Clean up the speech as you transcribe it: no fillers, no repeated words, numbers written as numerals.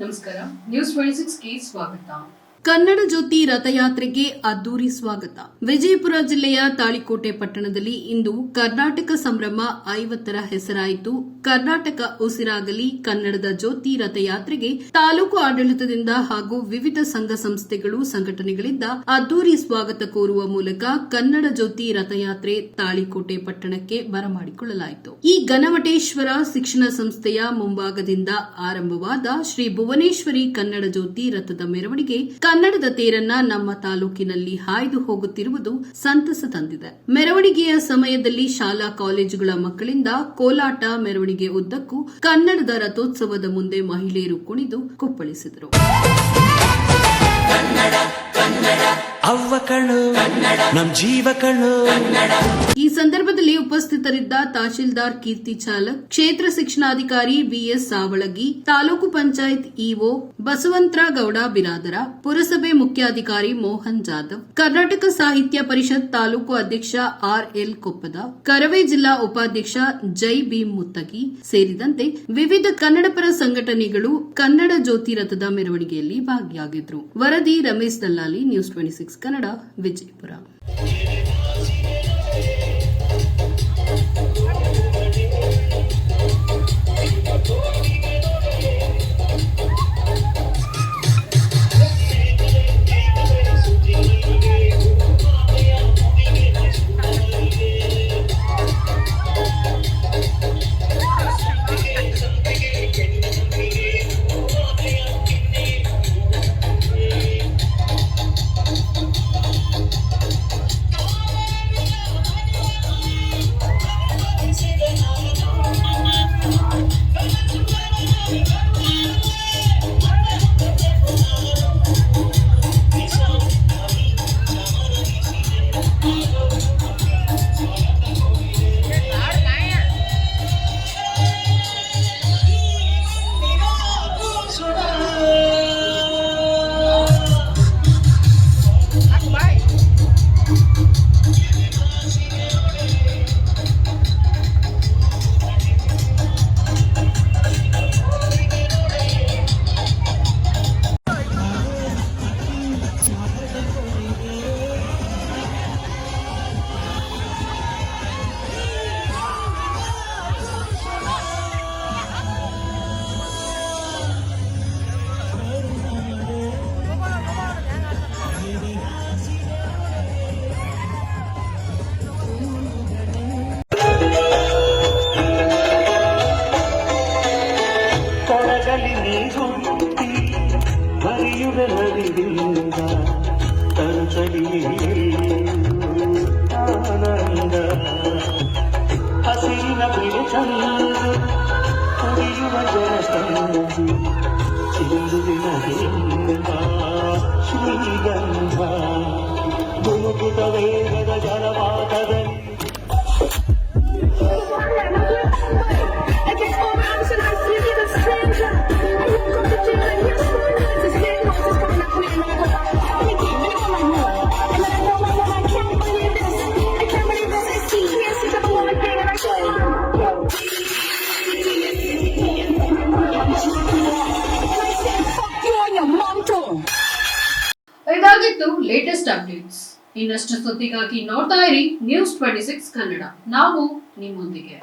ನಮಸ್ಕಾರ. ನ್ಯೂಸ್ 26ಗೆ ಸ್ವಾಗತ. ಕನ್ನಡ ಜ್ಯೋತಿ ರಥಯಾತ್ರೆಗೆ ಅದ್ದೂರಿ ಸ್ವಾಗತ. ವಿಜಯಪುರ ಜಿಲ್ಲೆಯ ತಾಳಿಕೋಟೆ ಪಟ್ಟಣದಲ್ಲಿ ಇಂದು ಕರ್ನಾಟಕ ಸಂಭ್ರಮ 50ರ ಹೆಸರಾಯಿತು. ಕರ್ನಾಟಕ ಉಸಿರಾಗಲಿ ಕನ್ನಡದ ಜ್ಯೋತಿ ರಥಯಾತ್ರೆಗೆ ತಾಲೂಕು ಆಡಳಿತದಿಂದ ಹಾಗೂ ವಿವಿಧ ಸಂಘ ಸಂಸ್ಥೆಗಳು ಸಂಘಟನೆಗಳಿಂದ ಅದ್ದೂರಿ ಸ್ವಾಗತ ಕೋರುವ ಮೂಲಕ ಕನ್ನಡ ಜ್ಯೋತಿ ರಥಯಾತ್ರೆ ತಾಳಿಕೋಟೆ ಪಟ್ಟಣಕ್ಕೆ ಬರಮಾಡಿಕೊಳ್ಳಲಾಯಿತು. ಈ ಘನಮಠೇಶ್ವರ ಶಿಕ್ಷಣ ಸಂಸ್ಥೆಯ ಮುಂಭಾಗದಿಂದ ಆರಂಭವಾದ ಶ್ರೀ ಭುವನೇಶ್ವರಿ ಕನ್ನಡ ಜ್ಯೋತಿ ರಥದ ಮೆರವಣಿಗೆ ಕನ್ನಡದ ತೇರನ್ನ ನಮ್ಮ ತಾಲೂಕಿನಲ್ಲಿ ಹಾಯ್ದು ಹೋಗುತ್ತಿರುವುದು ಸಂತಸ ತಂದಿದೆ. ಮೆರವಣಿಗೆಯ ಸಮಯದಲ್ಲಿ ಶಾಲಾ ಕಾಲೇಜುಗಳ ಮಕ್ಕಳಿಂದ ಕೋಲಾಟ, ಮೆರವಣಿಗೆ ಉದ್ದಕ್ಕೂ ಕನ್ನಡದ ರಥೋತ್ಸವದ ಮುಂದೆ ಮಹಿಳೆಯರು ಕುಣಿದು ಕುಪ್ಪಳಿಸಿದರು. ಅವ್ವ ಕಣ್ಣು ನಮ್ ಜೀವ ಕಣ್ಣು. ಈ ಸಂದರ್ಭದಲ್ಲಿ ಉಪಸ್ಥಿತರಿದ್ದ ತಹಶೀಲ್ದಾರ್ ಕೀರ್ತಿ ಚಾಲಕ್, ಕ್ಷೇತ್ರ ಶಿಕ್ಷಣಾಧಿಕಾರಿ ಬಿಎಸ್ ಸಾವಳಗಿ, ತಾಲೂಕು ಪಂಚಾಯತ್ ಇಒ ಬಸವಂತರ ಗೌಡ ಬಿರಾದರ, ಪುರಸಭೆ ಮುಖ್ಯಾಧಿಕಾರಿ ಮೋಹನ್ ಜಾಧವ್, ಕರ್ನಾಟಕ ಸಾಹಿತ್ಯ ಪರಿಷತ್ ತಾಲೂಕು ಅಧ್ಯಕ್ಷ ಆರ್ಎಲ್ ಕೊಪ್ಪದ, ಕರವೇ ಜಿಲ್ಲಾ ಉಪಾಧ್ಯಕ್ಷ ಜೈ ಬಿ ಮುತ್ತಗಿ ಸೇರಿದಂತೆ ವಿವಿಧ ಕನ್ನಡಪರ ಸಂಘಟನೆಗಳು ಕನ್ನಡ ಜ್ಯೋತಿ ರಥದ ಮೆರವಣಿಗೆಯಲ್ಲಿ ಭಾಗಿಯಾಗಿದ್ದರು. ವರದಿ ರಮೇಶ್ ದಲ್ಲಾಲಿ, ನ್ಯೂಸ್ 26 ಕನ್ನಡ, ವಿಜಯಪುರ. ಹಸಿರಿನ ಬೆಳೆ ಚಂದು ಕುಡಿಯುವ ಜನಸಂದು ಚಿಂದುವಿನ ಹೇಂಗ ಶ್ರೀಗಂಧ ಧುಮುಕುತ ವೇಗದ ಜಲಪಾತದಲ್ಲಿ ಇದಾಗಿತ್ತು ಲೇಟೆಸ್ಟ್ ಅಪ್ಡೇಟ್ಸ್. ಇನ್ನಷ್ಟು ಸುದ್ದಿಗಾಗಿ ನೋಡ್ತಾ ಇರಿ ನ್ಯೂಸ್ 26 ಕನ್ನಡ. ನಾವು ನಿಮ್ಮೊಂದಿಗೆ.